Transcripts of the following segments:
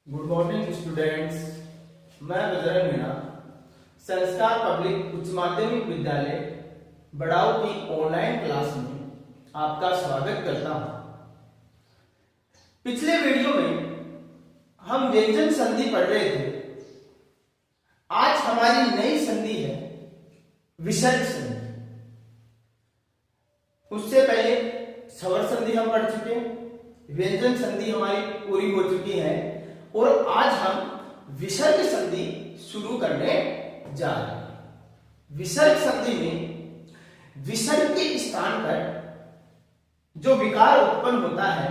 Good morning students. मैं बजरंग मीणा संस्कार public उच्च माध्यमिक विद्यालय बड़ाऊ की ऑनलाइन क्लास में आपका स्वागत करता हूं। पिछले वीडियो में हम व्यंजन संधि पढ़ रहे थे। आज हमारी नई संधि है विसर्ग संधि। उससे पहले स्वर संधि हम पढ़ चुके हैं, व्यंजन संधि हमारी पूरी हो चुकी है और आज हम विसर्ग संधि शुरू करने जा रहे हैं। विसर्ग संधि में विसर्ग के स्थान पर जो विकार उत्पन्न होता है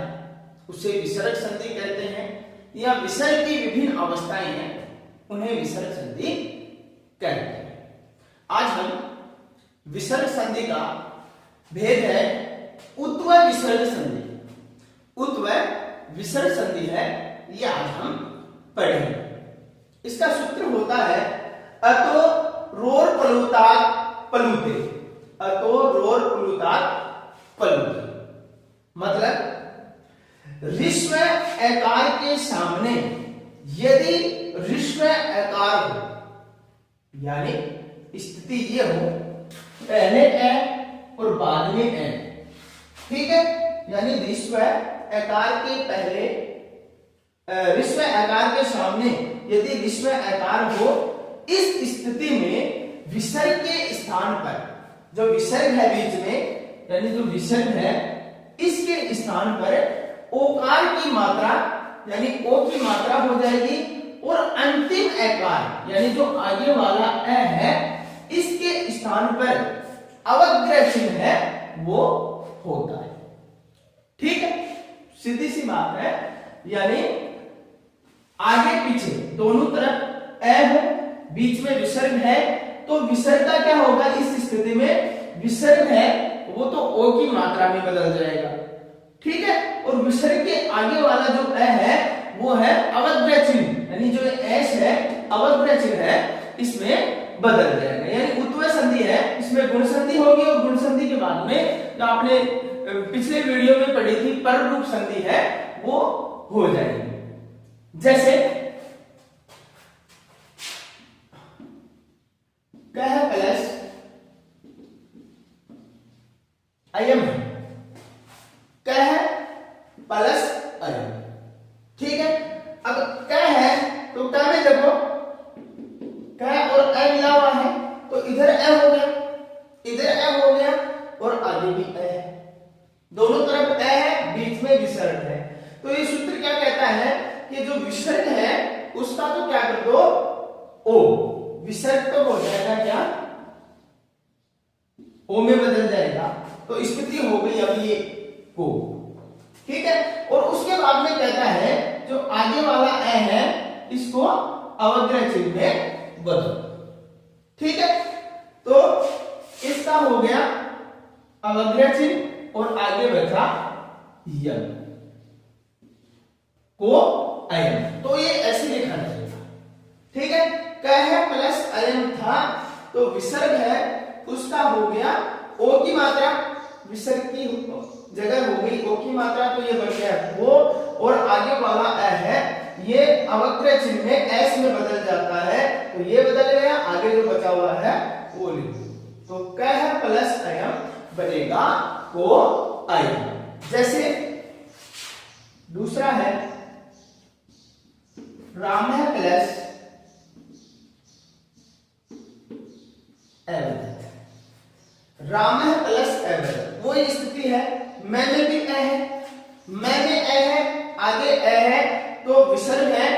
उसे विसर्ग संधि कहते हैं, या विसर्ग की विभिन्न अवस्थाएं हैं उन्हें विसर्ग संधि कहते हैं। आज हम विसर्ग संधि का भेद है उत्व विसर्ग संधि। उत्व विसर्ग संधि है, ये आज हम पढ़ेंगे। इसका सूत्र होता है अतो रोर प्लुतात् प्लुते। अतो रोर प्लुतात् प्लुते मतलब ऋस्व एकार के सामने यदि ऋस्व एकार हो, यानी स्थिति ये हो पहले ए और बाद में ए, ठीक है। यानी ऋस्व एकार के पहले ऋस्व एकार के सामने यदि ऋस्व एकार हो, इस स्थिति में विसर्ग के स्थान पर जो विसर्ग है बीच में, यानी जो विसर्ग है इसके स्थान पर ओकार की मात्रा यानी ओ की मात्रा हो जाएगी और अंतिम एकार यानी जो आगे वाला ए है इसके स्थान पर अवग्रह चिन्ह है वो होता है, ठीक है। सीधी सी बात है, यानी आगे पीछे दोनों तरफ ए हो, बीच में विसर्ग है, तो विसर्ग का क्या होगा इस स्थिति में, विसर्ग है वो तो ओ की मात्रा में बदल जाएगा, ठीक है। और विसर्ग के आगे वाला जो ए है वो है अवग्रह चिन्ह, यानी जो एस है अवग्रह चिन्ह है इसमें बदल जाएगा। यानी उत्व संधि है, इसमें गुण संधि होगी और गुण संधि के बाद में जो आपने पिछले वीडियो में पढ़ी थी पर रूप संधि है वो हो जाएगी। जैसे कह प्लस अयम, कह प्लस अयम, ठीक है। अब कह है तो कह में देखो कह और ए मिला हुआ है तो इधर ए हो गया, इधर ए हो गया और आगे भी ए है, दोनों तरफ ए है, बीच में विसर्ग है। तो ये सूत्र क्या कहता है कि जो विसर्ग है उसका तो क्या कर दो ओ, विसर्ग तो हो जाएगा क्या ओ में बदल जाएगा, तो स्थिति हो गई अब ये ओ, ठीक है। और उसके बाद में कहता है जो आगे वाला ए है इसको अवग्रह चिन्ह में बदलो, ठीक है। तो इसका हो गया अवग्रह चिन्ह और आगे बचा यम को अयम, तो ये ऐसे लिखा जाएगा, ठीक है। कह प्लस अयम था तो विसर्ग है उसका हो गया ओ की मात्रा, विसर्ग की जगह हो गई ओ की मात्रा, तो ये बन गया वो, और आगे वाला ए है ये अवग्रह चिन्ह में एस में बदल जाता है, तो ये बदल गया, आगे जो बचा हुआ है वो लिखो, तो कह प्लस अयम बनेगा को अयम। जैसे दूसरा है राम है प्लस एवं, राम है प्लस एवं वो स्थिति है, मैं में भी ए है, मैं में ए है, आगे ए है, तो विसर्ग है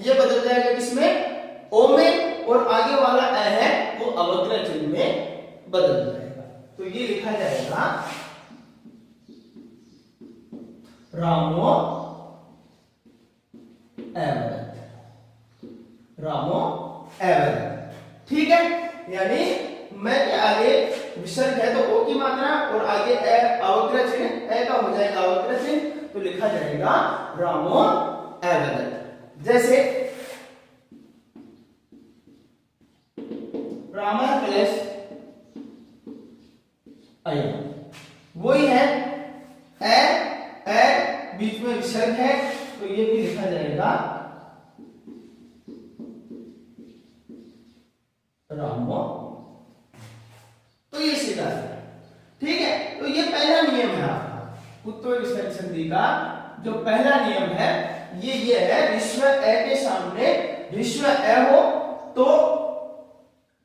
ये बदल जाएगा किसमें ओ में, और आगे वाला ए है वो अवग्रह चिन्ह में बदल जाएगा, तो ये लिखा जाएगा रामो एवं, रामो एवं, ठीक है। यानी मैं के आगे विसर्ग है तो ओ की मात्रा और आगे ए अवग्रह चिन्ह, ए का हो जाएगा अवग्रह चिन्ह, तो लिखा जाएगा रामो एवं। जैसे राम प्लस अयम वही है, ए बीच में विसर्ग है तो ये भी लिखा जाएगा रामो। तो ये सीधा है, ठीक है। तो ये पहला नियम है आपका उत्तर विसर्ग संधि का। जो पहला नियम है ये है, ऋस्व ए के सामने ऋस्व ए हो तो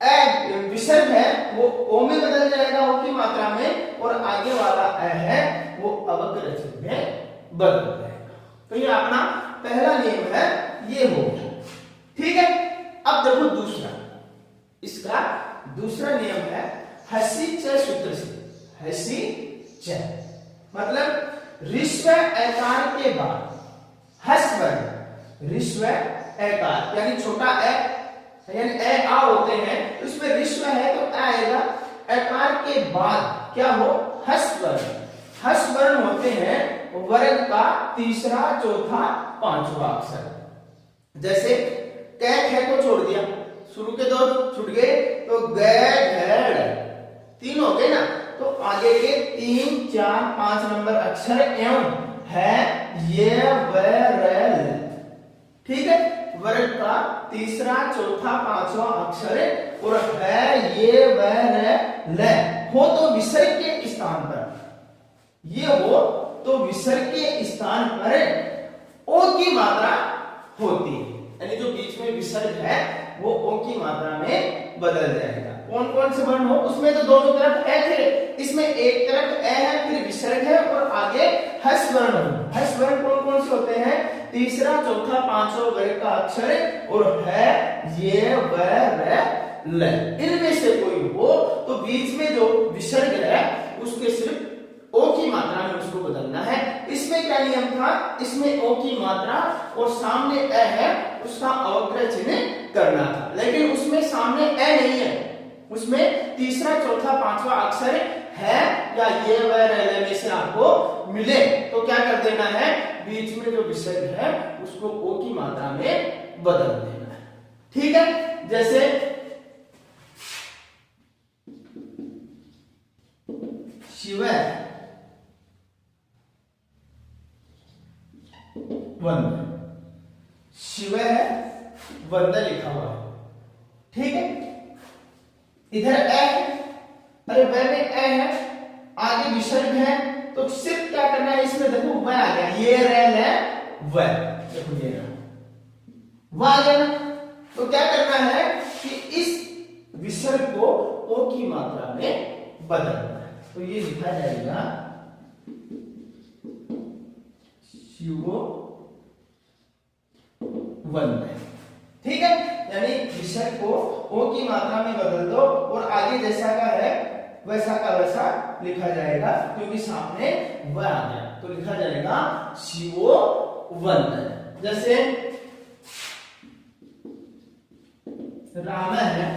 ए विसर्ग है वो ओ में बदल जाएगा, ओ की मात्रा में, और आगे वाला ए है वो अवग्रचित में बदल जाएगा। तो ये अपना पहला नियम है, ये हो, ठीक है। अब देखो दूसरा, इसका दूसरा नियम है हसी च सूत्र से। हसी च मतलब ऋस्व एकार के बाद हस वर्ण, ऋस्व एकार यानी छोटा ए यानी ए आ होते हैं, उसमें ऋस्व है तो ए आएगा, एकार के बाद क्या हो, हस वर्ण। हस वर्ण होते हैं वर्ग का तीसरा, चौथा, पांचवा अक्षर। जैसे कैक है को छोड़ दिया, शुरू के दो छूट गए तो गैढ़ तीन हो गए ना, तो आगे के 3, 4, 5 नंबर अक्षर एवं है ये व र, ठीक है। वर्ग का तीसरा, चौथा, पांचवा अक्षर और है ये व र ल हो तो विसर्ग के स्थान पर, ये हो तो विसर्ग के स्थान पर ओ की मात्रा होती है, यानी जो बीच में विसर्ग है वो ओ की मात्रा में बदल जाएगा। कौन कौन से वर्ण हो, उसमें तो दोनों तरफ ए थे, इसमें एक तरफ ए है फिर विसर्ग है और आगे हस वर्ण हो। हस वर्ण कौन कौन से होते हैं, तीसरा, चौथा, पांचवा वर्ग का अक्षर और है ये व र ल, इनमें से कोई हो तो बीच में जो विसर्ग है उसके सिर्फ ओ की मात्रा में उसको बदलना है। इसमें क्या नियम था, इसमें ओ की मात्रा और सामने ए है उसका अवग्रह चिन्ह करना था, लेकिन उसमें सामने ए नहीं है, उसमें तीसरा, चौथा, पांचवा अक्षर है या ये व र में से आपको मिले तो क्या कर देना है, बीच में जो विसर्ग है उसको ओ की मात्रा में बदल देना है, ठीक है। जैसे शिव वंद, शिव है वंद लिखा हुआ है, ठीक है। इधर ए है, अरे व में ए है, आगे विसर्ग है तो सिर्फ क्या करना है, इसमें देखो व आ गया, ये रेल है व, देखो ये व आ गया ना, तो क्या करना है कि इस विसर्ग को ओ की मात्रा में बदलना है, तो ये लिखा जाएगा शिवो वंद, ठीक है। यानी विसर्ग को ओ की मात्रा में बदल दो और आगे जैसा का है वैसा का वैसा लिखा जाएगा, क्योंकि सामने व आ गया तो लिखा जाएगा शिवो वंद। जैसे राम है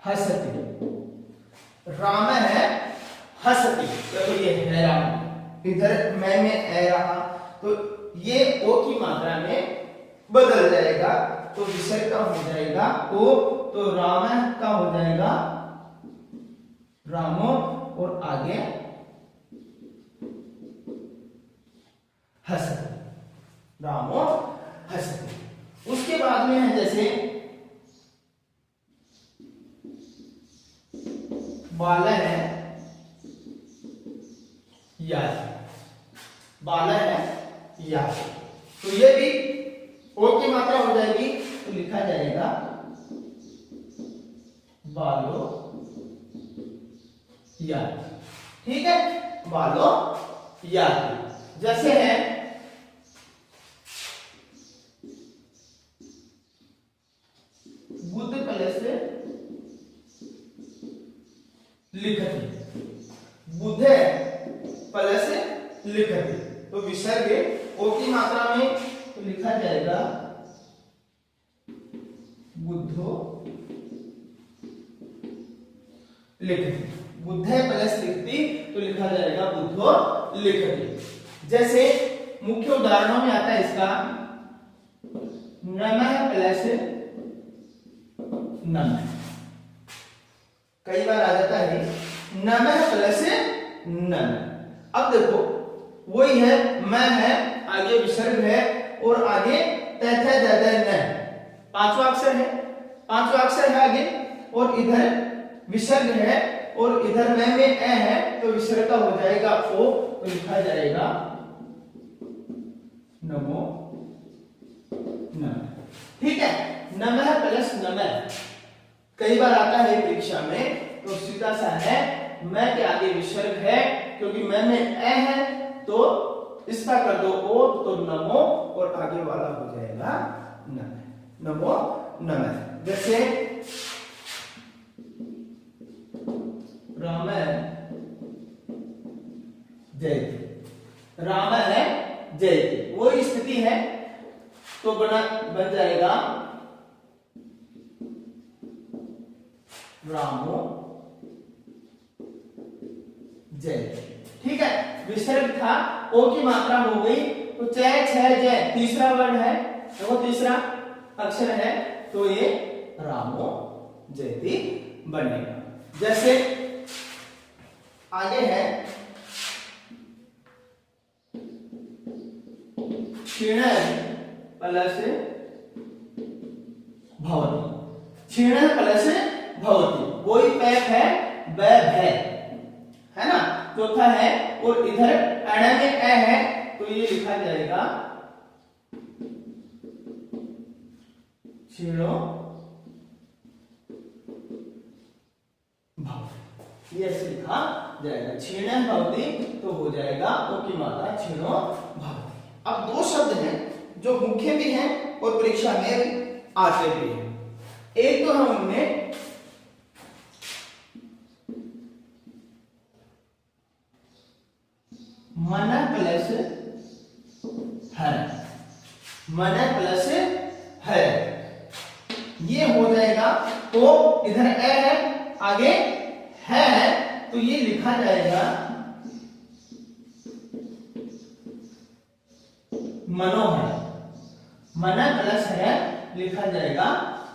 हसती, राम है हसती, तो ये है राम, इधर मैं में ए रहा तो ये ओ की मात्रा में बदल जाएगा, तो विसर्ग का हो जाएगा ओ, तो राम का हो जाएगा रामो और आगे हसती, रामो हसती। उसके बाद में है जैसे बाल है याद, बाल है याद, तो ये भी ओ की मात्रा हो जाएगी तो लिखा जाएगा बालो याद, ठीक है, बालो याद। जैसे है बुद्ध प्लस लिखती, बुद्ध प्लस लिखती, तो विसर्ग ओ की मात्रा में तो लिखा जाएगा बुद्धो लिखती, बुद्ध प्लस लिखती तो लिखा जाएगा बुद्धो लिखती। जैसे मुख्य उदाहरणों में आता है इसका नमः प्लस नमः, कई बार आ जाता है नमः प्लस नमः। अब देखो वही है, मैं है, आगे विसर्ग है और आगे त थ द द न, पांचवा अक्षर है, पांचवा अक्षर है आगे, और इधर विसर्ग है और इधर न में ए है, तो विसर्ग का हो जाएगा ओ, तो लिखा जाएगा नमो नमः। ठीक है, नमः प्लस नमः कई बार आता है परीक्षा में, तो सीधा सा है मैं के आगे विसर्ग है, क्योंकि मैं में ए है तो इसका कर दो ओ, तो नमो, और आगे वाला हो जाएगा नमः, नमो नमः। जैसे राम जयति, राम है जयति, वो स्थिति है, तो बन जाएगा रामो जयति। ठीक है, विसर्ग था, ओ की मात्रा हो गई, तो च छ जय तीसरा वर्ण है, वो तीसरा अक्षर है, तो ये रामो जयति बनेगा। जैसे आगे है क्षीण प्लस भवति, क्षीण प्लस भवति, वही पैक है वह है ना, चौथा है, और इधर अण में ए है, तो ये लिखा जाएगा क्षीणो भवति, ये ऐसे लिखा जाएगा, क्षीण भवति, तो हो जाएगा ओ की मात्रा क्षीणो भवति। अब दो शब्द हैं जो मुख्य भी हैं और परीक्षा में आते भी हैं। एक तो है उनमें मन प्लस हर, मन प्लस हर, ये हो जाएगा, तो इधर ए है, आगे है, तो ये लिखा जाएगा मनोहर, मन प्लस है लिखा जाएगा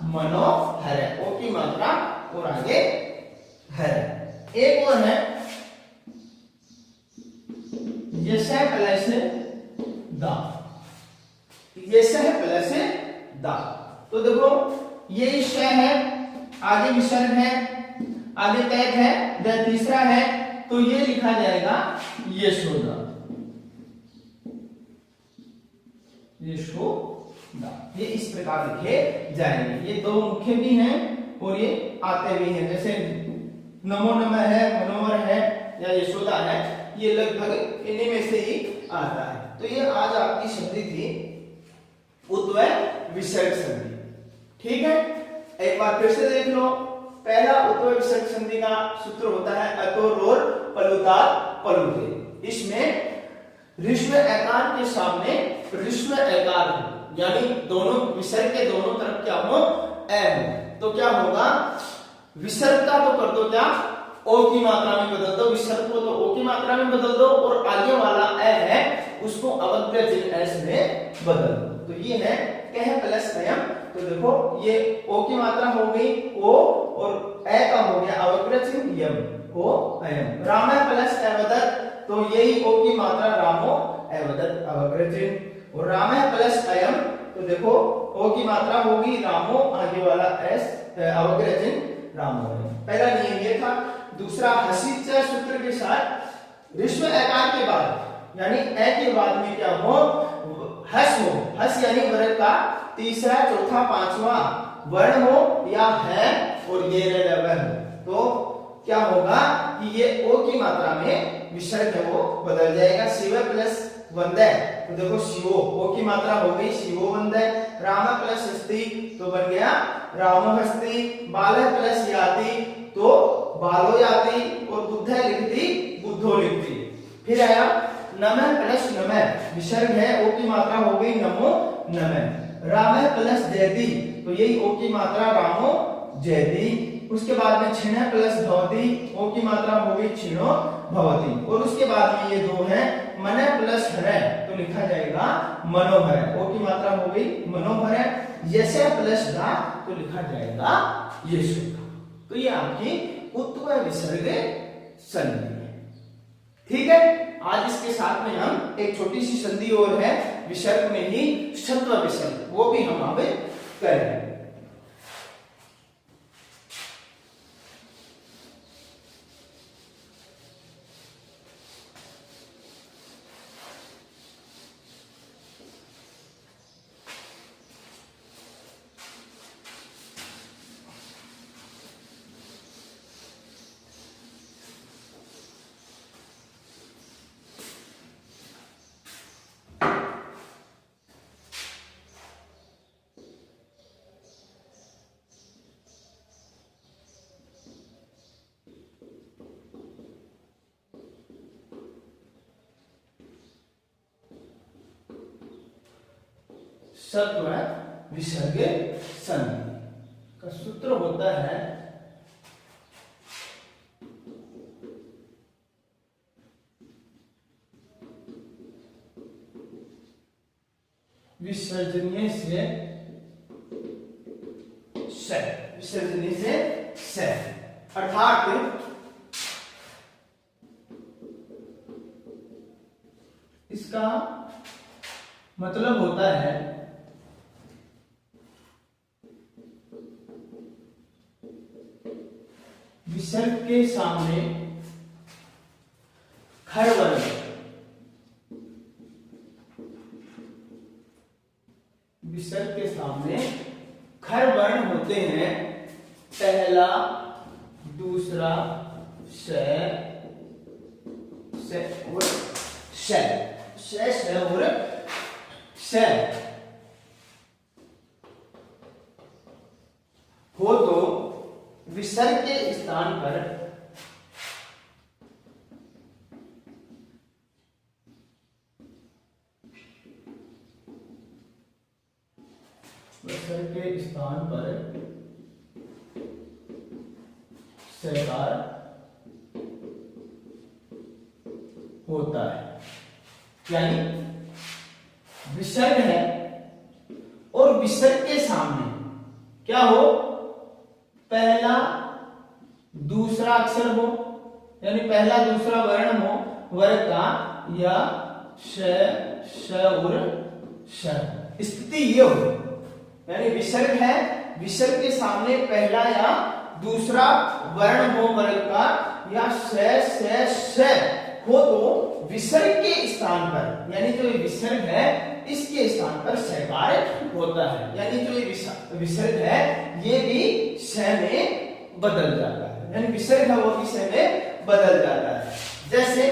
मनोहर, ओ की मात्रा और आगे हर। एक और है यश प्लस दा, यश प्लस दा, तो देखो ये श है, आगे विसर्ग है, आगे तैत है, द तीसरा है, तो ये लिखा जाएगा यशोदा, यशोदा, ये इस प्रकार लिखे जाएंगे। ये दो मुख्य भी हैं और ये आते भी हैं, जैसे नमो नमः है, मनोहर है या यशोदा है, ये लगभग इन्हीं में से ही आता है। तो ये आज आपकी संधि थी उत्वय विसर्ग संधि। ठीक है, एक बार फिर से देख लो। पहला उत्वय विसर्ग संधि का सूत्र होता है अतो रोर पलुतार पलुते। इसमें ऋस्व एकार के सामने ऋस्व एकार हो, यानी दोनों विसर्ग के दोनों तरफ क्या हो, ए हो, तो क्या होगा, विसर्ग का तो कर दो क्या, ओ की मात्रा में बदल दो, विसर्ग को तो ओ की मात्रा में बदल दो, और आगे वाला ए है उसको अवग्रह चिन्ह एस में बदल दो। तो ये है कह प्लस अयम, तो देखो ये ओ की मात्रा हो गई ओ, और ए का हो गया अवग्रह चिन्ह यम, ओ अयम। राम प्लस अवदत, तो यही ओ की मात्रा रामो अवदत अवग्रह चिन्ह, और राम प्लस अयम, तो देखो ओ की मात्रा होगी रामो, आगे वाला एस अवग्रह चिन्ह रामो। पहला नियम ये था। दूसरा हसिच सूत्र के साथ ऋस्व एकार के बाद यानी ए के बाद में क्या हो, हस हो, हस यानी वर्ग का तीसरा चौथा पांचवा वर्ण हो या है और ये रह, तो क्या होगा कि ये ओ की मात्रा में विसर्ग है वो बदल जाएगा। शिव प्लस वंदय, तो देखो शिवो, ओ की मात्रा हो गई शिवो वंदय। राम प्लस हस्ती, तो बन गया रामो हस्ती। बाल प्लस याति, तो बालो याति, और बुद्ध लिखती बुद्धो लिखती। फिर आया नमः प्लस नमः, विसर्ग है, ओ की मात्रा हो गई नमो नमः। राम प्लस जयति, तो यही ओ की मात्रा रामो जयति। उसके बाद में क्षीण प्लस भवति, ओ की मात्रा हो गई क्षीणो भवति। और उसके बाद में ये दो है मन प्लस हर, तो लिखा जाएगा मनोहर, ओ की मात्रा हो गई मनोहर। यश प्लस दा, तो लिखा जाएगा यशोदा। तो ये आपकी उत्वय विसर्ग संधि है। ठीक है। आज इसके साथ में हम एक छोटी सी संधि और है विसर्ग में ही षत्व विसर्ग, वो भी हम अब करेंगे। षत्व विसर्ग संधि का सूत्र होता है विसर्जनीय से स, विसर्जनीय से स, अर्थात इसका मतलब होता है विसर्ग के सामने खर वर्ण, विसर्ग के सामने खर वर्ण होते हैं, पहला, दूसरा, श और श और श हो तो विसर्ग के स्थान पर विसर्ग के स्थान पर सकार होता है, यानी विसर्ग है और विसर्ग के सामने क्या हो, पहला दूसरा अक्षर हो, यानी पहला दूसरा वर्ण हो वर्ग का, या श और श, स्थिति ये हो, यानी विसर्ग है, विसर्ग के सामने पहला या दूसरा वर्ण हो वर्ग का, या श हो तो विसर्ग के स्थान पर, यानी जो ये विसर्ग है इसके स्थान पर सकार होता है, यानी जो ये विसर्ग है ये भी श में बदल जाता है, यानी विसर्ग है वो भी श में बदल जाता है। जैसे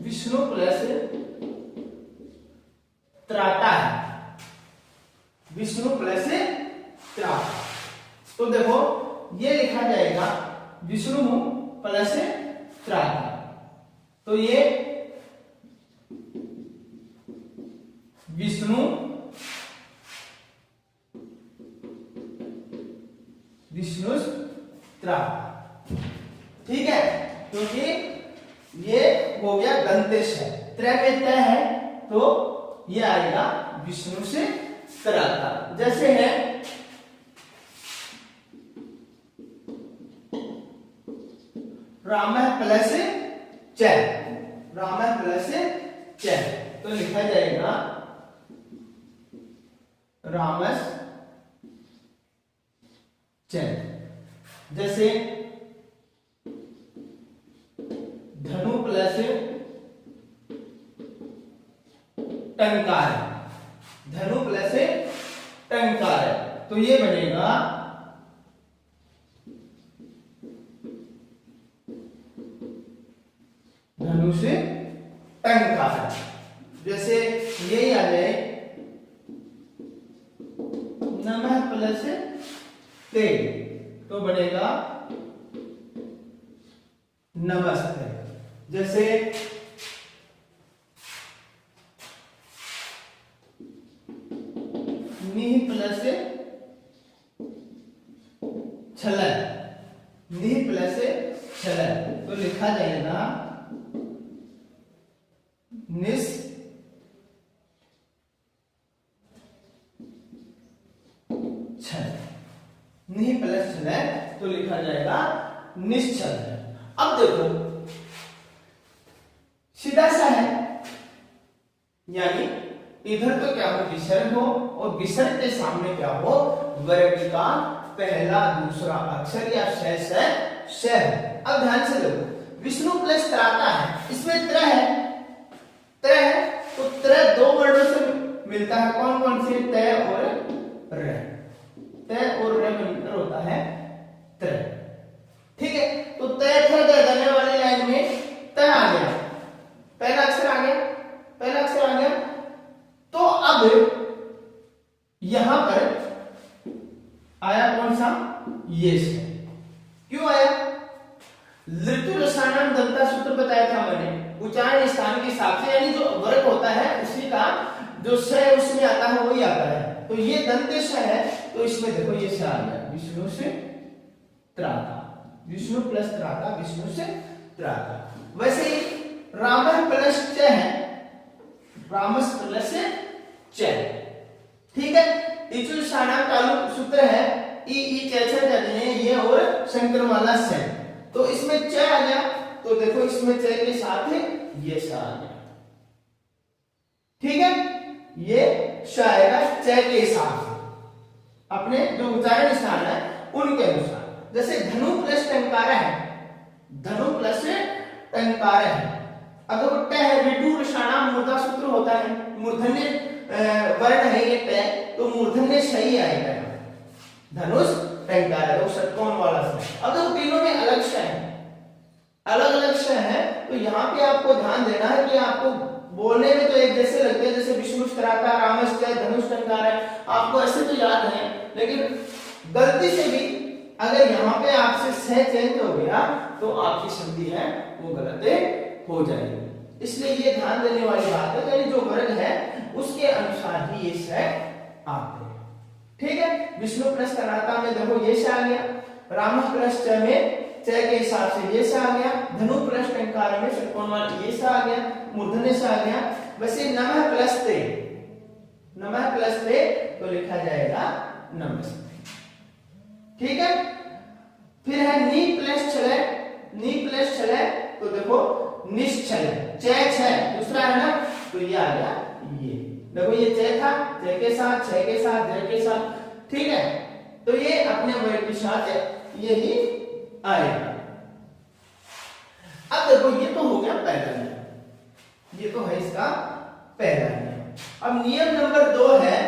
विष्णु प्लस त्राता है, विष्णु प्लस त्राता, तो देखो ये लिखा जाएगा विष्णु प्लस त्राता, तो ये विष्णु विष्णु त्राता, ठीक है, क्योंकि ये हो गया दंतेश है, त्र में त है तो ये आएगा विष्णु से त्राता। जैसे है राम प्लस च, राम प्लस च, तो लिखा जाएगा रामस च। जैसे धनु प्लस टंकार, धनु प्लस टंकार, तो ये बनेगा धनु से टंकार। जैसे ये आ जाए नमः प्लस ते, तो बनेगा नमस्ते। जैसे निह प्लस छल, निह प्लस छल, तो लिखा जाएगा निस छल, निह प्लस छल, तो लिखा जाएगा निश्चल। अब देखो सीधा सा है, यानी इधर तो क्या हो विसर्ग हो और विसर्ग के सामने क्या हो वर्ग का पहला दूसरा अक्षर या श है। अब ध्यान से देखो विष्णु प्लस त्राता है, इसमें त्र है तो त्र दो वर्णों से मिलता है, कौन कौन से तय और र, तय और र मिलकर होता है त्र। ठीक है, तो तय थ दने वाली लाइन में तय आ गया, पहला अक्षर आ गया, पहला अक्षर आ गया। तो अब यहां पर आया कौन सा ये से, क्यों आया ऋतु रसायन दंता सूत्र बताया था मैंने, उच्चारण स्थान के हिसाब से, यानी जो वर्ग होता है उसी का जो स उसमें आता है वही आता है। तो ये दंतेश है, तो इसमें देखो ये से आ गया विष्णु से त्राता, विष्णु प्लस त्राता, विष्णु से त्राता। वैसे ही राम प्लस च है, रामस प्लस च। ठीक है, इचु शाना तालु सूत्र है ई ये और शंकरमाला से, तो इसमें च आ गया, तो देखो इसमें च के साथ ये स आ गया। ठीक है, ये श आएगा च के साथ अपने जो उच्चारण स्थान है उनके अनुसार। जैसे धनु प्लस टंकार है, धनु प्लस टंकार है। अगर वो ट है विटू षाणाम मूर्धा सूत्र होता है, मूर्धन्य वर्ण है ये ट, तो मूर्धन्य सही आएगा धनुष टंकार है, वो षटकोण वाला स। अगर तीनों में अलग श है, अलग अलग श है, तो यहाँ पे आपको ध्यान देना है कि आपको बोलने में तो एक जैसे लगते हैं, जैसे विष्णु त्राता, रामश्च, धनुष टंकार है, आपको ऐसे तो याद है, लेकिन गलती से भी अगर यहाँ पे आपसे स चेंज हो गया तो आपकी संधि है वो गलत हो जाएगी। इसलिए ये ध्यान देने वाली बात है, यानी जो वर्ग है उसके अनुसार ही ये स आते हैं। ठीक है, विष्णु प्लस त्राता में देखो ये स आ गया, राम प्लस च में च के हिसाब से ये स आ गया, धनु प्लस टंकार में षटकोण वाला ये स आ गया, मूर्धन्य स आ गया। वैसे नमः प्लस ते, नमः प्लस ते तो लिखा जाएगा नमस्ते। ठीक है, फिर है नी प्लस छले, नी प्लस छले तो देखो निश्चल, छ दूसरा है ना, तो ये आ गया ये, देखो ये च था, च के साथ, छ के साथ, ज के साथ। ठीक है, तो ये अपने वर्ग के साथ यही आएगा। अब देखो ये तो हो गया पहला नियम, ये तो है इसका पहला नियम। अब नियम नंबर 2 है,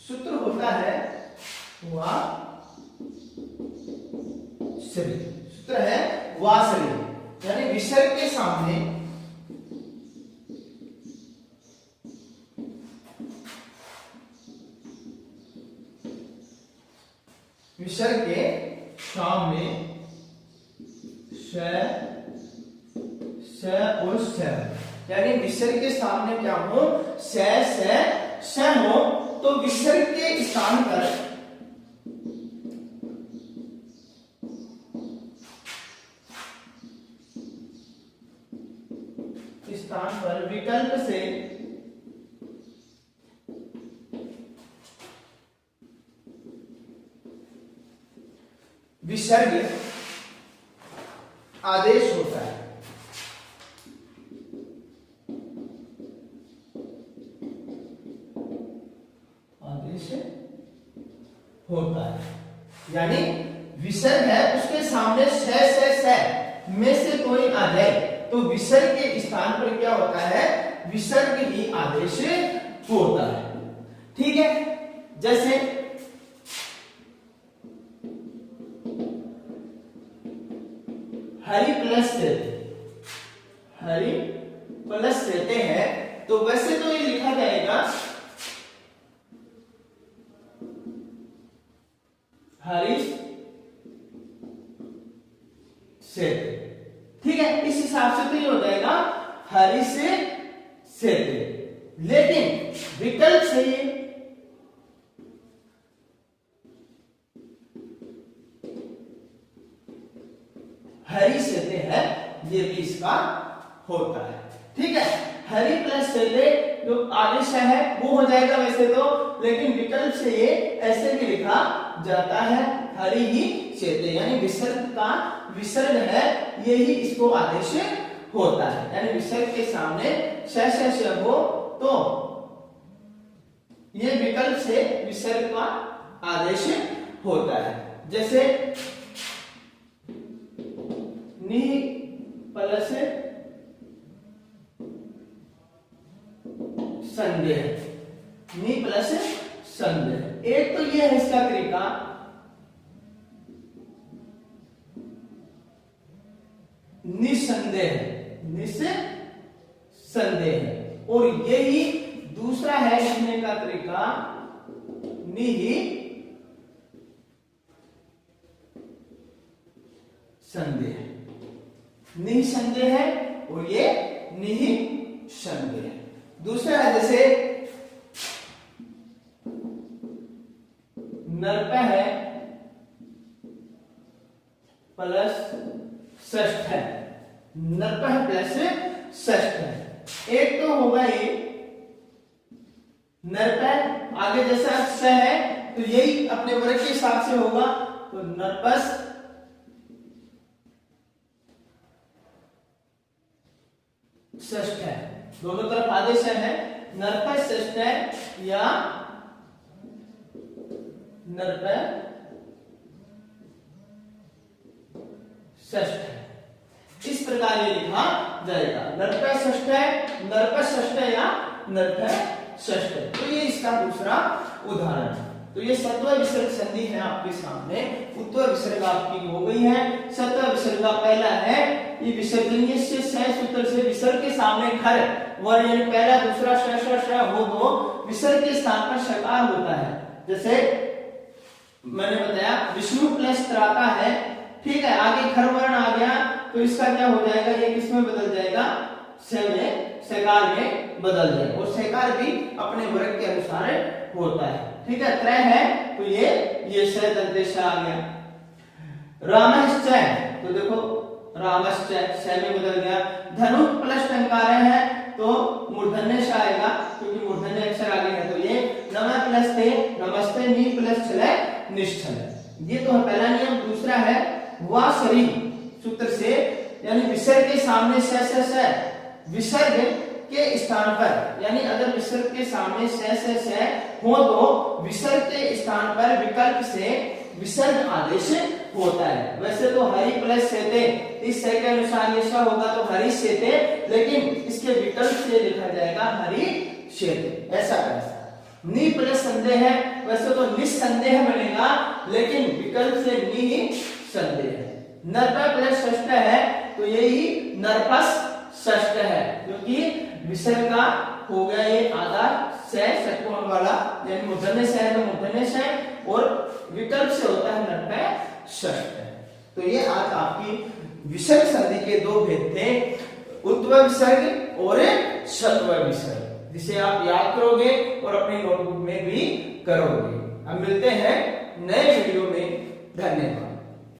सूत्र होता है वा श्री, सूत्र है वाश्री, यानी विसर्ग के सामने विसर्ग के सामने श और स, यानी विसर्ग के सामने क्या हो स हो, तो विसर्ग के स्थान पर विकल्प से विसर्ग आदेश होता है। आदेश होता है, यानी विसर्ग है उसके सामने स में से कोई आ जाए तो विसर्ग के स्थान पर क्या होता है, विसर्ग ही आदेश होता है। ठीक है, जैसे हरि प्लस रहते हैं, तो वैसे तो ये लिखा जाएगा हरि से। ठीक है, इस हिसाब से तो ये हो जाएगा हरि से, लेकिन विकल्प से ये हरि सेते है, ये भी इसका होता है। ठीक है, हरि प्लस सेते जो आदेश है वो हो जाएगा वैसे तो, लेकिन विकल्प से ये ऐसे भी लिखा जाता है हरि ही शेते, यानी विसर्ग का विसर्ग है यही इसको आदेश होता है। यानी विसर्ग के सामने श हो तो ये विकल्प से विसर्ग का आदेश होता है। जैसे नि प्लस संदेह, नि प्लस संदेह। एक तो ये है इसका तरीका, निसंदेह, निसंदेह। और यही दूसरा है लिखने का तरीका, निहि संदेह, निसंदेह है और ये निहि संदेह। दूसरा है जैसे नरप है प्लस षष्ठ है, नरप है प्लस षष्ठ है। एक तो होगा ये नरप, आगे जैसा स है तो यही अपने वर्ग के हिसाब से होगा, तो नरपस षष्ठ है, दोनों तरफ आदेश है, नरप षष्ठ है या नरप षष्ठ है। इस प्रकार ये लिखा जाएगा, नरप षष्ठ है, नरप षष्ठ है या नरप षष्ठ है। तो ये इसका दूसरा उदाहरण है। तो ये सत्व विसर्ग संधि है आपके सामने, उत्तर विसर्ग आपकी हो गई है। सत्व विसर्ग का पहला है ये विसर्जनीय से सूत्र से विसर्ग के सामने खर वर्ण यानी पहला दूसरा श हो तो विसर्ग के स्थान पर शकार होता है। जैसे मैंने बताया विष्णु प्लस त्राता है, ठीक है, आगे खर वर्ण आ गया तो इसका क्या हो जाएगा, ये किसमें बदल जाएगा, से में सकार में बदल जाएगा। और सकार भी अपने वर्ग के अनुसार होता है, ठीक है। त्रय है तो ये स दंतेश आ गया। रामश्चय, तो देखो रामश्चय स में बदल गया। धनु प्लस टंकार है तो मूर्धन्य श आएगा क्योंकि मूर्धन्य अक्षर आगे है। तो ये नम प्लस ते नमस्ते, नि प्लस छल निश्चल। ये तो है पहला नियम। दूसरा है वासरी सूत्र से, यानी विसर्ग के सामने स विसर्ग के स्थान पर, यानी अगर विसर्ग के सामने स हो तो विसर्ग के स्थान पर विकल्प से विसर्ग आदेश होता है। वैसे तो हरि प्लस सेते, इस से के अनुसार ये स होगा तो हरि सेते, लेकिन इसके विकल्प से लिखा जाएगा हरि शेते, ऐसा ऐसा। नि प्लस संदेह है, वैसे तो निसंदेह बनेगा लेकिन विकल्प से नि ही संदेह है। नरप प्लस षष्ठ है तो यही नरपस षष्ठ है, क्योंकि विसर्ग का हो गया ये आधा से षटकोण वाला, यानी मूर्धन्य से है तो मूर्धन्य से, और विकल्प से होता है नरप षष्ठ। तो ये आज आपकी विसर्ग संधि के दो भेद थे, उत्व विसर्ग और सत्व विसर्ग, जिसे आप याद करोगे और अपनी नोटबुक में भी करोगे। अब मिलते हैं नए वीडियो में, धन्यवाद।